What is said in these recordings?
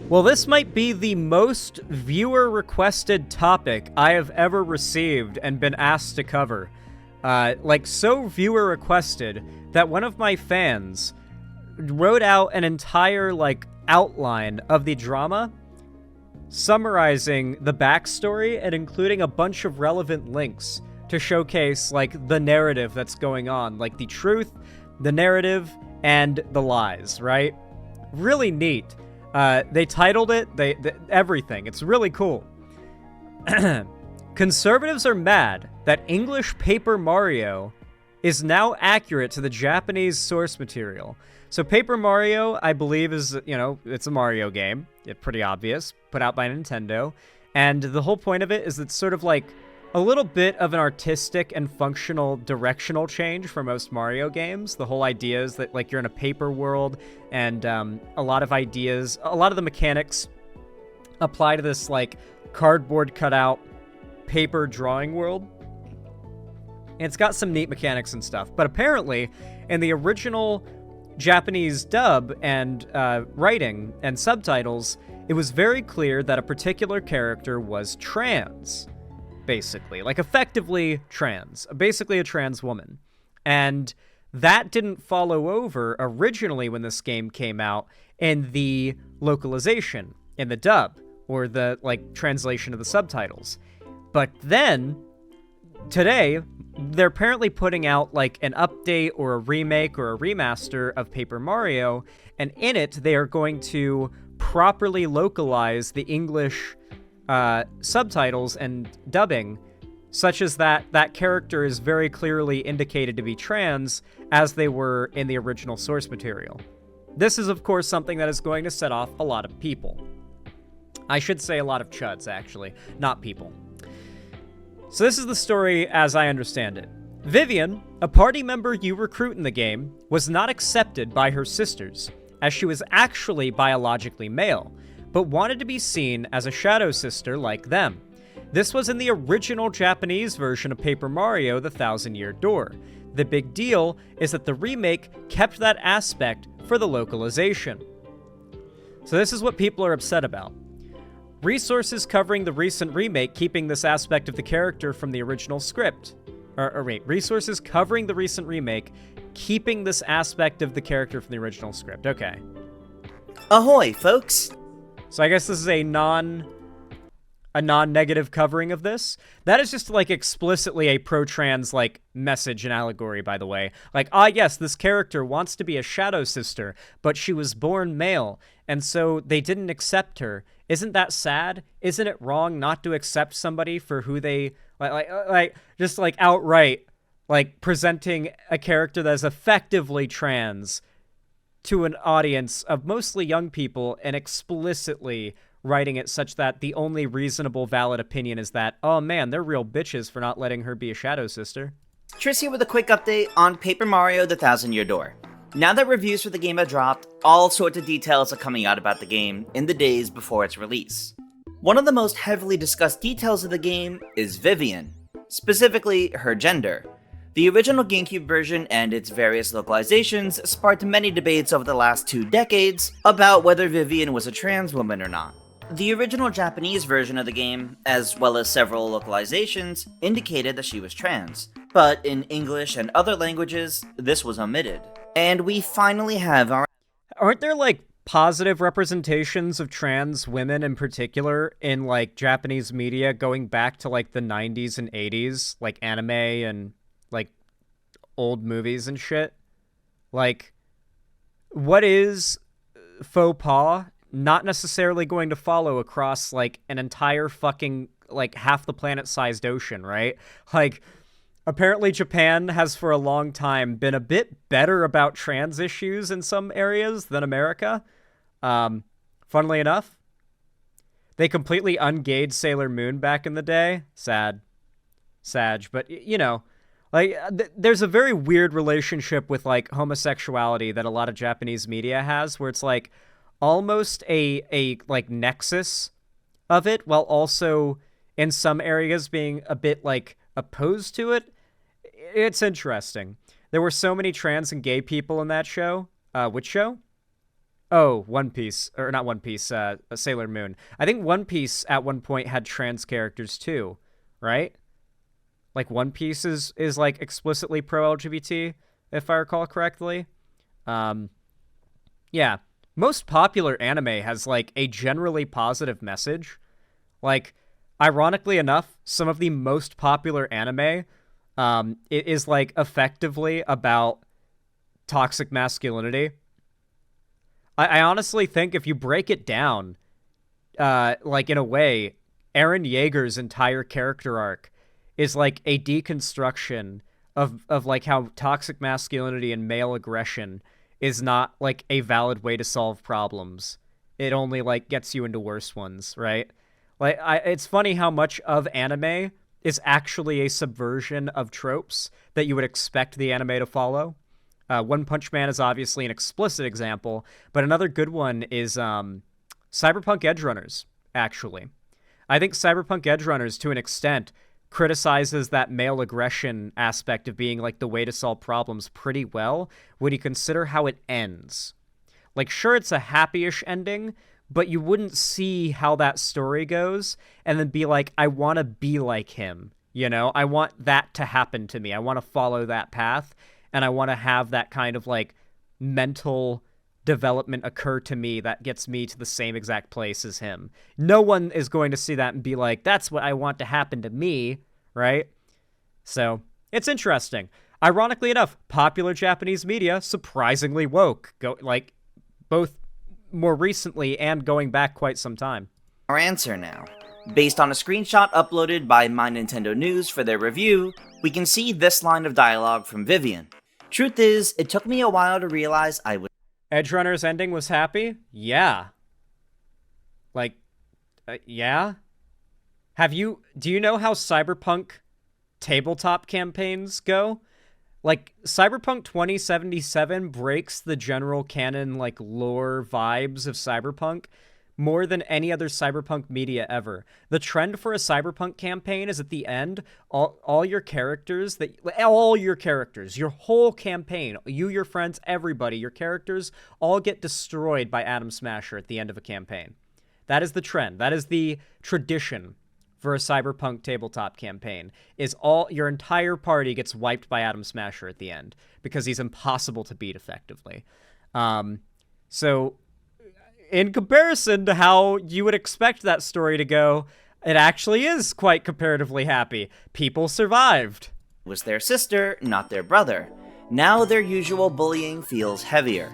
Well, this might be the most viewer-requested topic I have ever received and been asked to cover. So viewer-requested that one of my fans wrote out an entire, outline of the drama, summarizing the backstory and including a bunch of relevant links to showcase, the narrative that's going on. The truth, the narrative, and the lies, right? Really neat. They titled it, everything. It's really cool. Conservatives are mad that English Paper Mario is now accurate to the Japanese source material. So Paper Mario, I believe, is, it's a Mario game. It's pretty obvious. Put out by Nintendo. And the whole point of it is it's sort of a little bit of an artistic and functional directional change for most Mario games. The whole idea is that, you're in a paper world, and a lot of the mechanics apply to this, cardboard cutout paper drawing world. And it's got some neat mechanics and stuff. But apparently, in the original Japanese dub and writing and subtitles, it was very clear that a particular character was trans. Basically, effectively trans, basically a trans woman. And that didn't follow over originally when this game came out in the localization, in the dub, or the, translation of the subtitles. But then, today, they're apparently putting out, an update or a remake or a remaster of Paper Mario, and in it, they are going to properly localize the English subtitles and dubbing, such as that character is very clearly indicated to be trans, as they were in the original source material. This is, of course, something that is going to set off a lot of people. I should say a lot of chuds, actually, not people. So this is the story as I understand it. Vivian, a party member you recruit in the game, was not accepted by her sisters, as she was actually biologically male, but wanted to be seen as a shadow sister like them. This was in the original Japanese version of Paper Mario: The Thousand-Year Door. The big deal is that the remake kept that aspect for the localization. So this is what people are upset about. Resources covering the recent remake keeping this aspect of the character from the original script. Resources covering the recent remake keeping this aspect of the character from the original script. Okay. Ahoy, folks! So I guess this is a non-negative covering of this. That is just explicitly a pro-trans message and allegory, by the way. Yes, this character wants to be a shadow sister, but she was born male, and so they didn't accept her. Isn't that sad? Isn't it wrong not to accept somebody for who they outright presenting a character that is effectively trans to an audience of mostly young people and explicitly writing it such that the only reasonable valid opinion is that, oh man, they're real bitches for not letting her be a shadow sister. Triss here with a quick update on Paper Mario: The Thousand-Year Door. Now that reviews for the game have dropped, all sorts of details are coming out about the game in the days before its release. One of the most heavily discussed details of the game is Vivian, specifically her gender. The original GameCube version and its various localizations sparked many debates over the last 2 decades about whether Vivian was a trans woman or not. The original Japanese version of the game, as well as several localizations, indicated that she was trans, but in English and other languages, this was omitted. And we finally have our... Aren't there, positive representations of trans women in particular in, Japanese media going back to, the 90s and 80s, anime and, old movies and shit? What is faux pas not necessarily going to follow across, an entire fucking, half the planet-sized ocean, right? Apparently Japan has for a long time been a bit better about trans issues in some areas than America. Funnily enough, they completely ungayed Sailor Moon back in the day. Sad. But, there's a very weird relationship with, homosexuality that a lot of Japanese media has, where it's, almost a nexus of it, while also in some areas being a bit, opposed to it. It's interesting. There were so many trans and gay people in that show. Which show? Oh, One Piece, or not One Piece, Sailor Moon. I think One Piece at one point had trans characters too, right? Like One Piece is like explicitly pro LGBT, if I recall correctly. Um, yeah, most popular anime has like a generally positive message. Like, ironically enough, some of the most popular anime, it is like effectively about toxic masculinity. I honestly think if you break it down, like in a way, Aaron Yeager's entire character arc is like a deconstruction of like how toxic masculinity and male aggression is not like a valid way to solve problems. It only like gets you into worse ones, right? Like it's funny how much of anime is actually a subversion of tropes that you would expect the anime to follow. One Punch Man is obviously an explicit example, but another good one is Cyberpunk Edgerunners, actually. I think Cyberpunk Edgerunners, to an extent, criticizes that male aggression aspect of being like the way to solve problems pretty well when you consider how it ends. Like, sure, it's a happy-ish ending, but you wouldn't see how that story goes and then be like, I want to be like him. You know, I want that to happen to me. I want to follow that path, and I want to have that kind of like mental development occur to me that gets me to the same exact place as him. No one is going to see that and be like, that's what I want to happen to me, right? So it's interesting. Ironically enough, popular Japanese media surprisingly woke, like both more recently and going back quite some time. Our answer now. Based on a screenshot uploaded by My Nintendo News for their review, we can see this line of dialogue from Vivian. Truth is, it took me a while to realize I was Edgerunner's ending was happy? Yeah. Like, yeah? Do you know how Cyberpunk tabletop campaigns go? Like, Cyberpunk 2077 breaks the general canon, like, lore vibes of Cyberpunk more than any other Cyberpunk media ever. The trend for a Cyberpunk campaign is at the end, all your characters, your whole campaign, you, your friends, everybody, your characters all get destroyed by Atom Smasher at the end of a campaign. That is the trend. That is the tradition for a Cyberpunk tabletop campaign, is your entire party gets wiped by Atom Smasher at the end because he's impossible to beat effectively. So in comparison to how you would expect that story to go, it actually is quite comparatively happy. People survived. Was their sister, not their brother. Now their usual bullying feels heavier.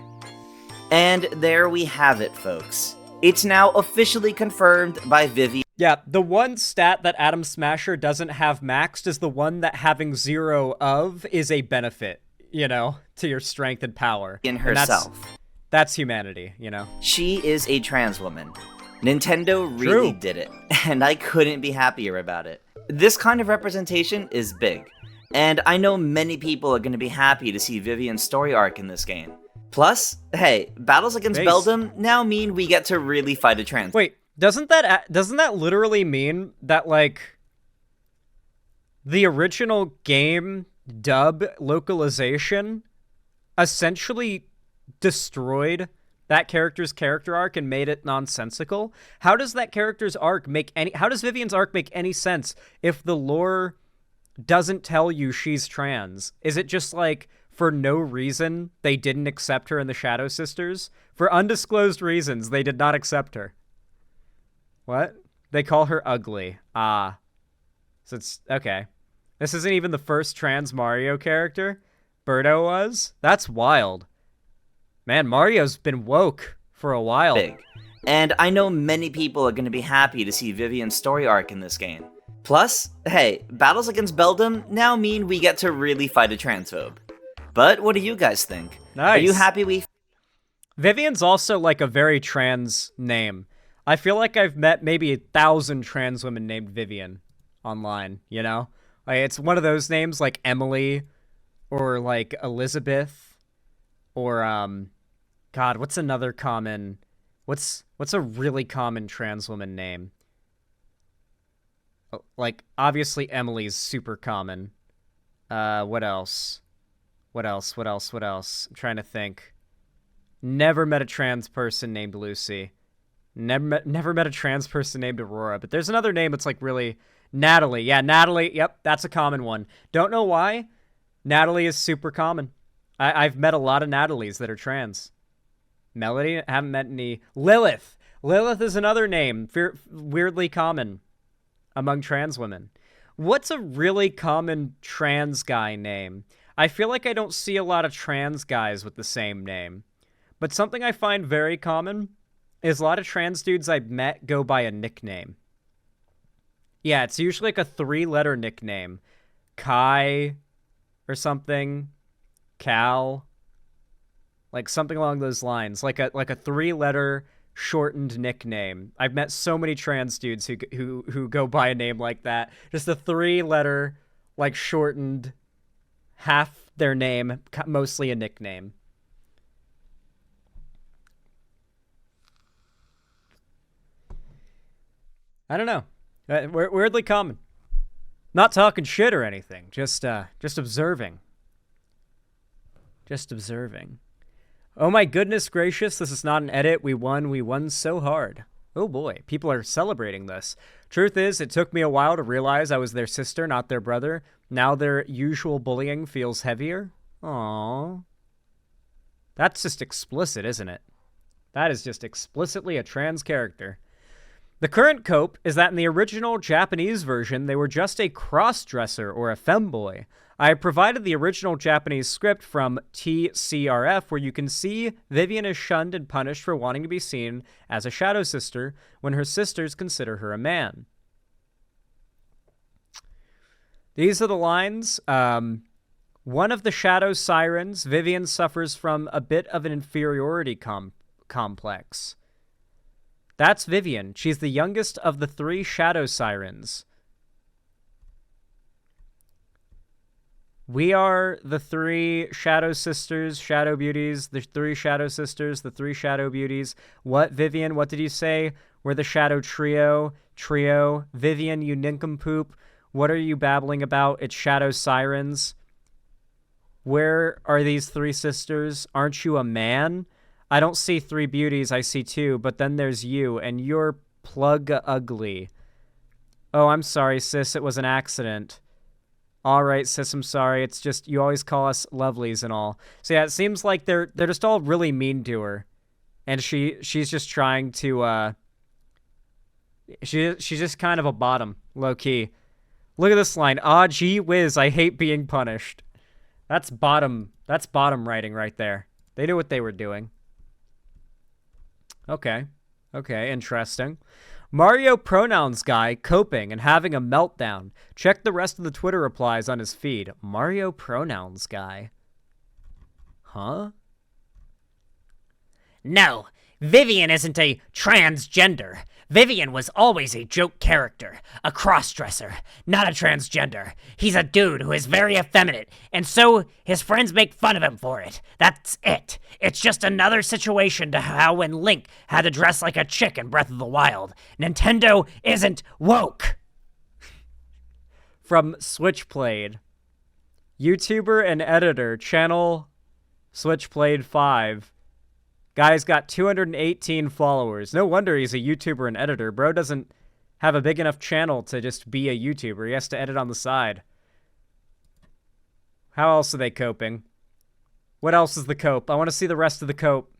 And there we have it, folks. It's now officially confirmed by Vivian. Yeah, the one stat that Atom Smasher doesn't have maxed is the one that having 0 of is a benefit, you know, to your strength and power. In herself. That's humanity, you know? She is a trans woman. Nintendo really did it, and I couldn't be happier about it. This kind of representation is big, and I know many people are going to be happy to see Vivian's story arc in this game. Plus, hey, battles against Beldam now mean we get to really fight a trans. Wait, doesn't that literally mean that, like, the original game dub localization essentially destroyed that character's character arc and made it nonsensical? How does that character's arc how does Vivian's arc make any sense if the lore doesn't tell you she's trans? Is it just like, for no reason, they didn't accept her in the Shadow Sisters? For undisclosed reasons, they did not accept her. What? They call her ugly. Ah. So it's, okay. This isn't even the first trans Mario character? Birdo was? That's wild. Man, Mario's been woke for a while. Big. And I know many people are going to be happy to see Vivian's story arc in this game. Plus, hey, battles against Beldam now mean we get to really fight a transphobe. But what do you guys think? Nice. Are you happy Vivian's also like a very trans name. I feel like I've met maybe 1,000 trans women named Vivian online, you know? Like, it's one of those names like Emily or like Elizabeth or God, what's another common what's a really common trans woman name? Like, obviously Emily's super common. What else? I'm trying to think. Never met a trans person named Lucy. Never met a trans person named Aurora. But there's another name that's like really... Natalie. Yeah, Natalie. Yep, that's a common one. Don't know why. Natalie is super common. I've met a lot of Natalies that are trans. Melody? Haven't met any. Lilith. Lilith is another name. Weirdly common among trans women. What's a really common trans guy name? I feel like I don't see a lot of trans guys with the same name. But something I find very common is a lot of trans dudes I've met go by a nickname. Yeah, it's usually like a 3-letter nickname. Kai or something. Cal. Like something along those lines. Like a 3-letter shortened nickname. I've met so many trans dudes who go by a name like that. Just a 3-letter, like shortened, half their name, mostly a nickname. I don't know. Weirdly common. Not talking shit or anything. Just observing. Just observing. Oh my goodness gracious, this is not an edit. We won so hard. Oh boy, people are celebrating this. Truth is, it took me a while to realize I was their sister, not their brother. Now their usual bullying feels heavier. Aww. That's just explicit, isn't it? That is just explicitly a trans character. The current cope is that in the original Japanese version, they were just a cross-dresser or a femboy. I provided the original Japanese script from TCRF where you can see Vivian is shunned and punished for wanting to be seen as a shadow sister when her sisters consider her a man. These are the lines. One of the shadow sirens, Vivian suffers from a bit of an inferiority complex. That's Vivian. She's the youngest of the 3 shadow sirens. We are the 3 shadow sisters, shadow beauties, the 3 shadow sisters, the 3 shadow beauties. What, Vivian? What did you say? We're the shadow trio. Vivian, you nincompoop. What are you babbling about? It's shadow sirens. Where are these 3 sisters? Aren't you a man? I don't see 3 beauties, I see 2, but then there's you, and you're plug ugly. Oh, I'm sorry, sis, it was an accident. All right, sis, I'm sorry. It's just, you always call us lovelies and all. So yeah, it seems like they're just all really mean to her. And she's just trying to, she's just kind of a bottom, low-key. Look at this line. Ah, gee whiz, I hate being punished. That's bottom writing right there. They knew what they were doing. Okay, interesting. Mario pronouns guy coping and having a meltdown. Check the rest of the Twitter replies on his feed. Mario pronouns guy. Huh? No, Vivian isn't a transgender. Vivian was always a joke character, a cross-dresser, not a transgender. He's a dude who is very effeminate, and so his friends make fun of him for it. That's it. It's just another situation to how when Link had to dress like a chick in Breath of the Wild. Nintendo isn't woke. From Switchplayed. YouTuber and editor, channel Switchplayed 5. Guy's got 218 followers. No wonder he's a YouTuber and editor. Bro doesn't have a big enough channel to just be a YouTuber. He has to edit on the side. How else are they coping? What else is the cope? I want to see the rest of the cope.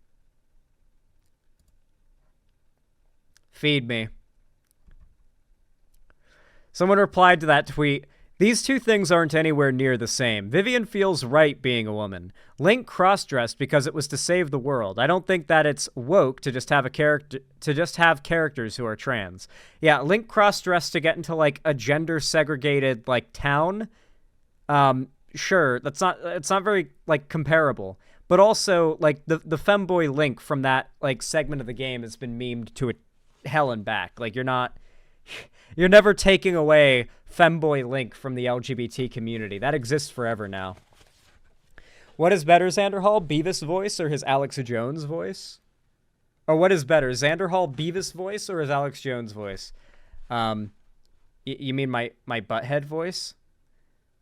Feed me. Someone replied to that tweet, "These two things aren't anywhere near the same. Vivian feels right being a woman. Link cross-dressed because it was to save the world. I don't think that it's woke to just have characters who are trans." Yeah, Link cross-dressed to get into like a gender-segregated like town. Sure, it's not very like comparable. But also like the femboy Link from that like segment of the game has been memed to hell and back. Like you're never taking away femboy Link from the LGBT community. That exists forever now. What is better, Xanderhall? Beavis voice or his Alex Jones voice? Or what is better, Xanderhall Beavis voice or his Alex Jones voice? You mean my butthead voice?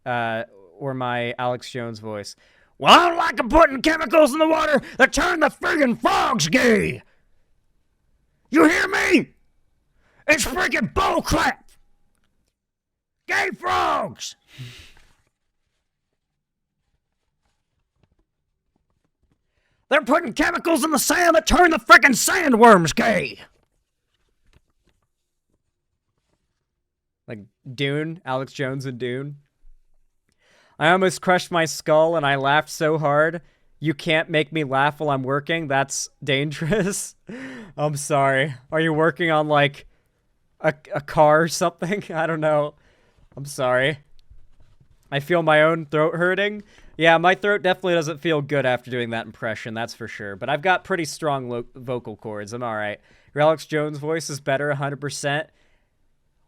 Or my Alex Jones voice? Well, I don't like 'em putting chemicals in the water that turn the friggin' frogs gay. You hear me? It's freaking bullcrap. Gay frogs. They're putting chemicals in the sand that turn the frickin' sandworms gay. Like Dune, Alex Jones and Dune. I almost crushed my skull and I laughed so hard. You can't make me laugh while I'm working. That's dangerous. I'm sorry. Are you working on like a car or something? I don't know. I'm sorry. I feel my own throat hurting. Yeah, my throat definitely doesn't feel good after doing that impression, that's for sure. But I've got pretty strong vocal cords. I'm all right. Your Alex Jones voice is better, 100%.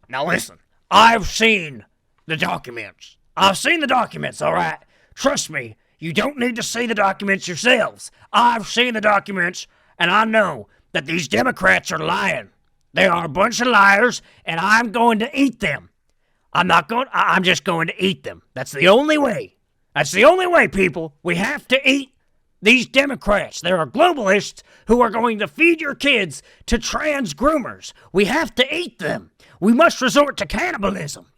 Now listen, I've seen the documents. I've seen the documents, all right? Trust me, you don't need to see the documents yourselves. I've seen the documents, and I know that these Democrats are lying. They are a bunch of liars, and I'm going to eat them. I'm just going to eat them. That's the only way. That's the only way, people. We have to eat these Democrats. There are globalists who are going to feed your kids to trans groomers. We have to eat them. We must resort to cannibalism.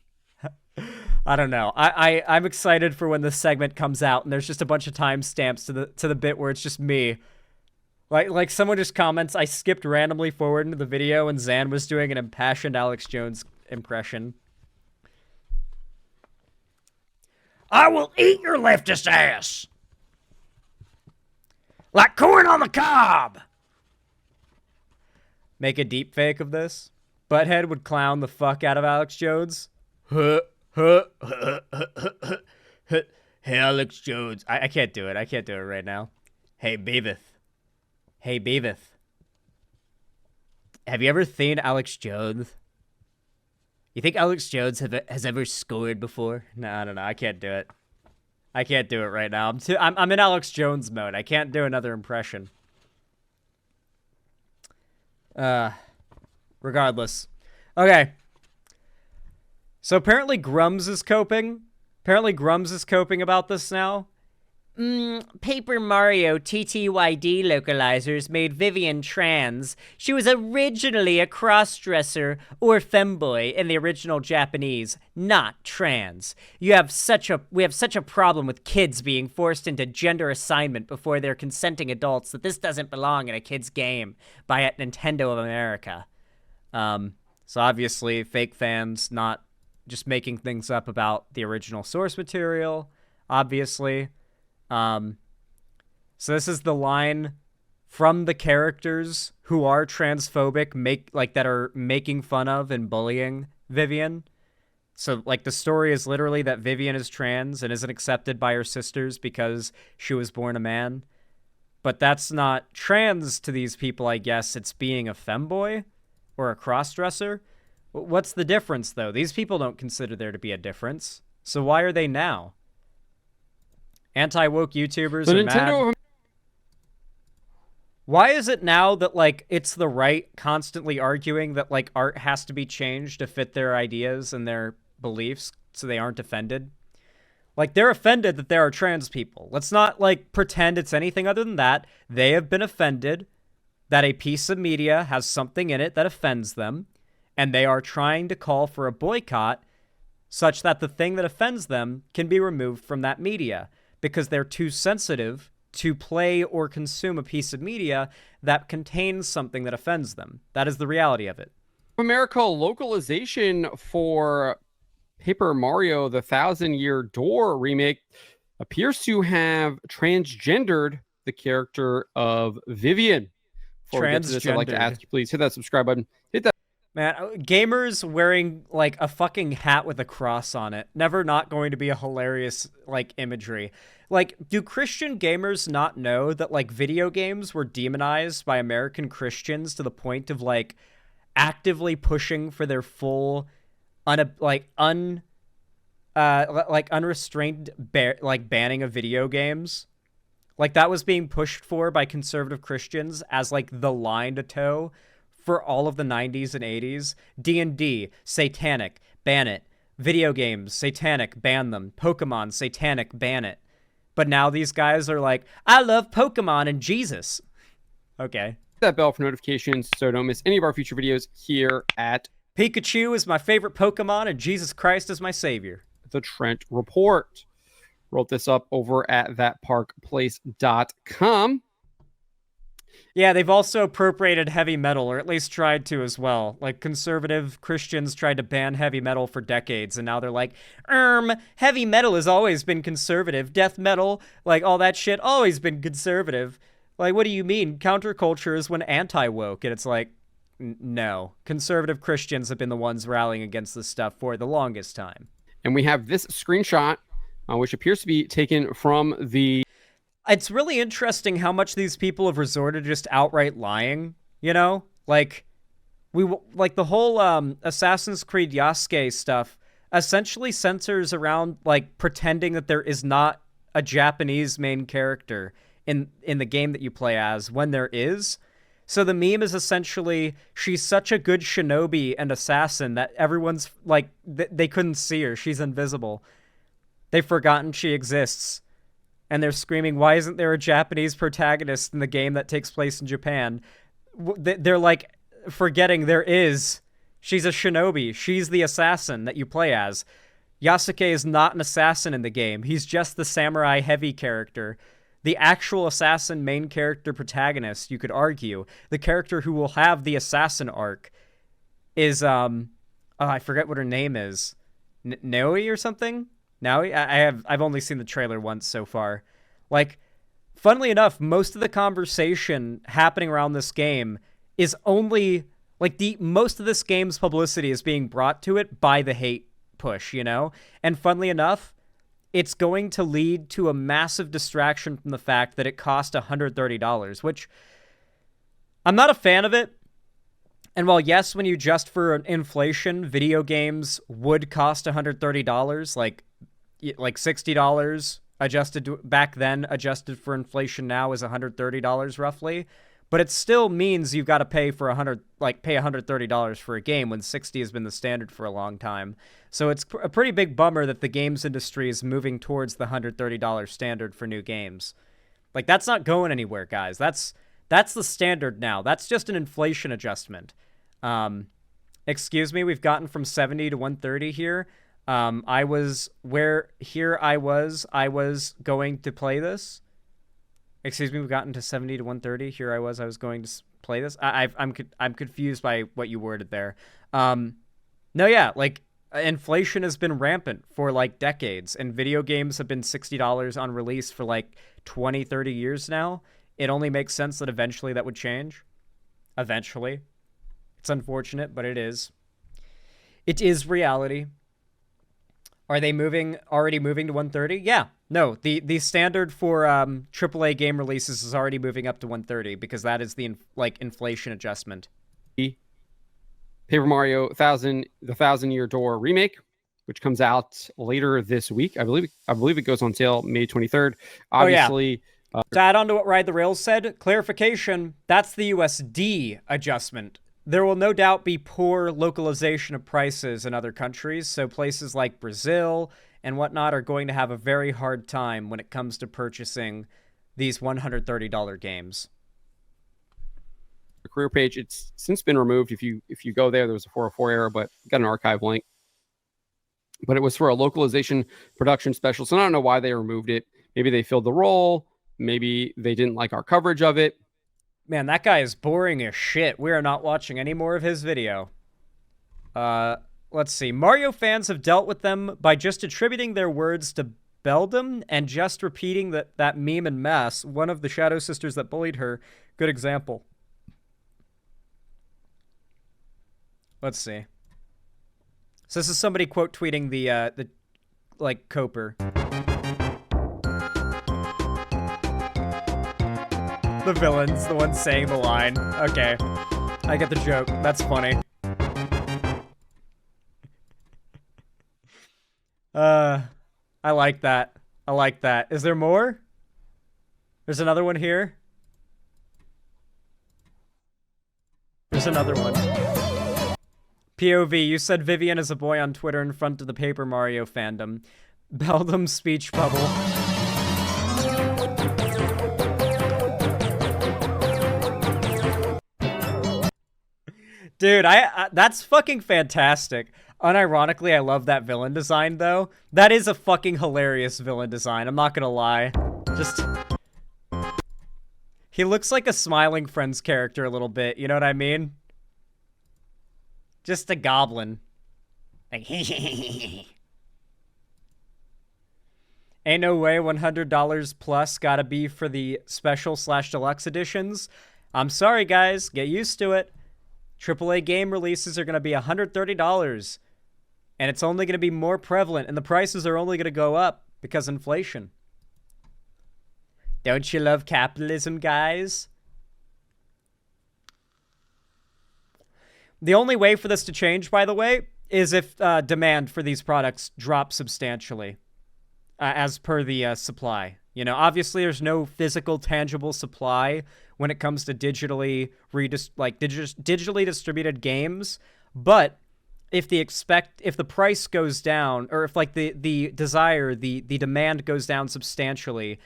I don't know. I'm excited for when this segment comes out and there's just a bunch of timestamps to the bit where it's just me. Like someone just comments, I skipped randomly forward into the video and Zan was doing an impassioned Alex Jones impression. I will eat your leftist ass. Like corn on the cob. Make a deep fake of this. Butthead would clown the fuck out of Alex Jones. Hey, Alex Jones. I can't do it. I can't do it right now. Hey, Beavis. Hey, Beavis. Have you ever seen Alex Jones? You think Alex Jones has ever scored before? No, I don't know. I can't do it. I can't do it right now. I'm in Alex Jones mode. I can't do another impression. Regardless. Okay. So apparently Grums is coping. Apparently Grums is coping about this now. Paper Mario TTYD localizers made Vivian trans. She was originally a cross-dresser or femboy in the original Japanese, not trans. We have such a problem with kids being forced into gender assignment before they're consenting adults that this doesn't belong in a kid's game by Nintendo of America. So obviously fake fans not just making things up about the original source material, obviously. So this is the line from the characters who are transphobic, that are making fun of and bullying Vivian. So, like, the story is literally that Vivian is trans and isn't accepted by her sisters because she was born a man. But that's not trans to these people, I guess. It's being a femboy or a crossdresser. What's the difference, though? These people don't consider there to be a difference. So why are they now? Anti-woke YouTubers are mad. Why is it now that, like, it's the right constantly arguing that, like, art has to be changed to fit their ideas and their beliefs so they aren't offended? Like, they're offended that there are trans people. Let's not, like, pretend it's anything other than that. They have been offended that a piece of media has something in it that offends them, and they are trying to call for a boycott such that the thing that offends them can be removed from that media because they're too sensitive to play or consume a piece of media that contains something that offends them. That is the reality of it. America localization for Paper Mario, the 1,000-Year Door remake appears to have transgendered the character of Vivian. Before we get to this, I'd like to ask you, please hit that subscribe button. Hit that. Man, gamers wearing, like, a fucking hat with a cross on it. Never not going to be a hilarious, like, imagery. Like, do Christian gamers not know that, like, video games were demonized by American Christians to the point of, like, actively pushing for their full, unrestrained, banning of video games? Like, that was being pushed for by conservative Christians as, like, the line to toe for all of the 90s and 80s. D&D, satanic, ban it. Video games, satanic, ban them. Pokemon, satanic, ban it. But now these guys are like, I love Pokemon and Jesus. Okay. That bell for notifications so don't miss any of our future videos here at Pikachu is my favorite Pokemon and Jesus Christ is my savior. The Trent Report. Wrote this up over at thatparkplace.com. Yeah, they've also appropriated heavy metal, or at least tried to as well. Like, conservative Christians tried to ban heavy metal for decades, and now they're like, heavy metal has always been conservative. Death metal, like, all that shit, always been conservative. Like, what do you mean? Counterculture is when anti-woke, and it's like, no. Conservative Christians have been the ones rallying against this stuff for the longest time. And we have this screenshot, which appears to be taken from the... It's really interesting how much these people have resorted to just outright lying, you know? Like the whole Assassin's Creed Yasuke stuff essentially centers around, like, pretending that there is not a Japanese main character in the game that you play as when there is. So the meme is essentially, she's such a good shinobi and assassin that everyone's, like, they couldn't see her. She's invisible. They've forgotten she exists. And they're screaming, why isn't there a Japanese protagonist in the game that takes place in Japan? They're, like, forgetting there is. She's a shinobi. She's the assassin that you play as. Yasuke is not an assassin in the game. He's just the samurai heavy character. The actual assassin main character protagonist, you could argue, the character who will have the assassin arc is, I forget what her name is. Naoi or something? Naoi? I've only seen the trailer once so far. Like, funnily enough, most of the conversation happening around this game is only, like, most of this game's publicity is being brought to it by the hate push, you know? And funnily enough, it's going to lead to a massive distraction from the fact that it cost $130, which I'm not a fan of it. And while, yes, when you adjust for inflation, video games would cost $130, like $60 adjusted back then, adjusted for inflation now is $130 roughly. But it still means you've got to pay for pay $130 for a game when 60 has been the standard for a long time. So it's a pretty big bummer that the games industry is moving towards the $130 standard for new games. Like, that's not going anywhere, guys. That's the standard now. That's just an inflation adjustment. Excuse me, we've gotten from 70 to 130 here. I was going to play this. Excuse me, we've gotten to 70 to 130. Here I was going to play this. I'm confused by what you worded there. No, yeah, like, inflation has been rampant for, like, decades, and video games have been $60 on release for, like, 20, 30 years now. It only makes sense that eventually that would change. Eventually. It's unfortunate, but it is. It is reality. Are they already moving to 130? Yeah. No, the standard for AAA game releases is already moving up to 130 because that is the inflation adjustment. Paper Mario the 1000-Year Door remake, which comes out later this week. I believe it goes on sale May 23rd. Obviously, to add on to what Ride the Rails said, clarification, that's the USD adjustment. There will no doubt be poor localization of prices in other countries, so places like Brazil and whatnot are going to have a very hard time when it comes to purchasing these $130 games. The career page, it's since been removed. If you go there was a 404 error, but got an archive link. But it was for a localization production special, so I don't know why they removed it. Maybe they filled the role. Maybe they didn't like our coverage of it. Man, that guy is boring as shit. We are not watching any more of his video. Let's see. Mario fans have dealt with them by just attributing their words to Beldam and just repeating that meme en masse. One of the Shadow Sisters that bullied her. Good example. Let's see. So this is somebody quote tweeting the Coper. The villain's the one saying the line. Okay. I get the joke. That's funny. I like that. I like that. Is there more? There's another one here. There's another one. POV, you said Vivian is a boy on Twitter in front of the Paper Mario fandom. Beldam's speech bubble. Dude, that's fucking fantastic. Unironically, I love that villain design, though. That is a fucking hilarious villain design, I'm not gonna lie. Just... He looks like a Smiling Friends character a little bit, you know what I mean? Just a goblin. Like, Ain't no way $100 plus gotta be for the special/deluxe editions. I'm sorry, guys. Get used to it. AAA game releases are going to be $130. And it's only going to be more prevalent. And the prices are only going to go up because inflation. Don't you love capitalism, guys? The only way for this to change, by the way, is if demand for these products drops substantially. As per the supply. You know, obviously there's no physical, tangible supply when it comes to digitally distributed games, but if the price goes down, or if like the demand goes down substantially,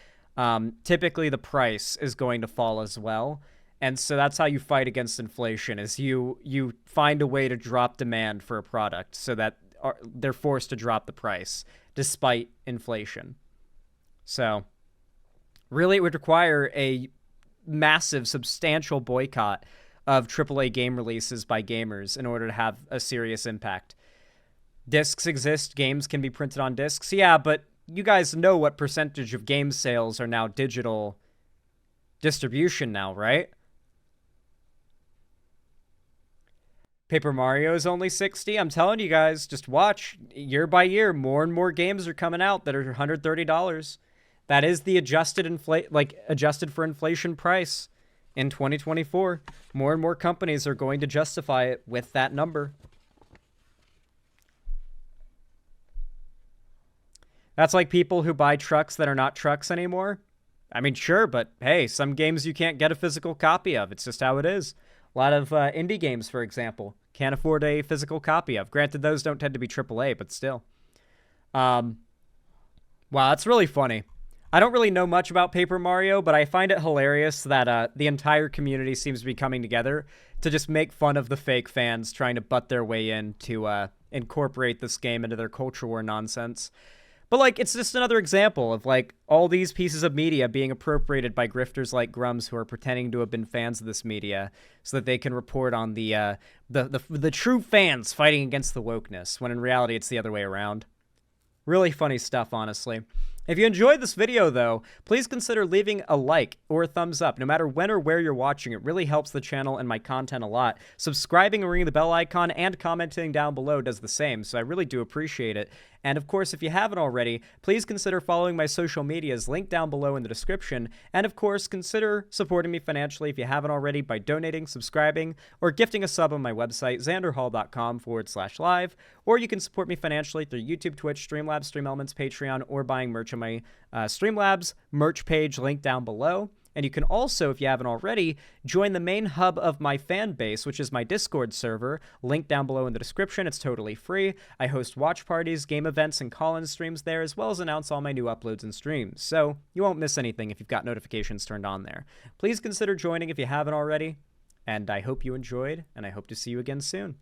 typically the price is going to fall as well. And so that's how you fight against inflation, is you find a way to drop demand for a product so that they're forced to drop the price despite inflation. So really it would require a massive, substantial boycott of AAA game releases by gamers in order to have a serious impact. Discs exist, games can be printed on discs, yeah, but you guys know what percentage of game sales are now digital distribution now, right? Paper Mario is only $60. I'm telling you guys, just watch. Year by year, more and more games are coming out that are $130. That is the adjusted for inflation price in 2024. More and more companies are going to justify it with that number. That's like people who buy trucks that are not trucks anymore. I mean, sure, but hey, some games you can't get a physical copy of. It's just how it is. A lot of indie games, for example, can't afford a physical copy of. Granted, those don't tend to be AAA, but still. Wow, that's really funny. I don't really know much about Paper Mario, but I find it hilarious that the entire community seems to be coming together to just make fun of the fake fans trying to butt their way in to incorporate this game into their culture war nonsense. But, like, it's just another example of, like, all these pieces of media being appropriated by grifters like Grums who are pretending to have been fans of this media so that they can report on the true fans fighting against the wokeness, when in reality it's the other way around. Really funny stuff, honestly. If you enjoyed this video, though, please consider leaving a like or a thumbs up. No matter when or where you're watching, it really helps the channel and my content a lot. Subscribing and ringing the bell icon and commenting down below does the same, so I really do appreciate it. And of course, if you haven't already, please consider following my social medias linked down below in the description. And of course, consider supporting me financially if you haven't already by donating, subscribing, or gifting a sub on my website, xanderhall.com/live. Or you can support me financially through YouTube, Twitch, Streamlabs, StreamElements, Patreon, or buying merch on my Streamlabs merch page linked down below. And you can also, if you haven't already, join the main hub of my fan base, which is my Discord server, linked down below in the description. It's totally free. I host watch parties, game events, and call-in streams there, as well as announce all my new uploads and streams. So you won't miss anything if you've got notifications turned on there. Please consider joining if you haven't already. And I hope you enjoyed, and I hope to see you again soon.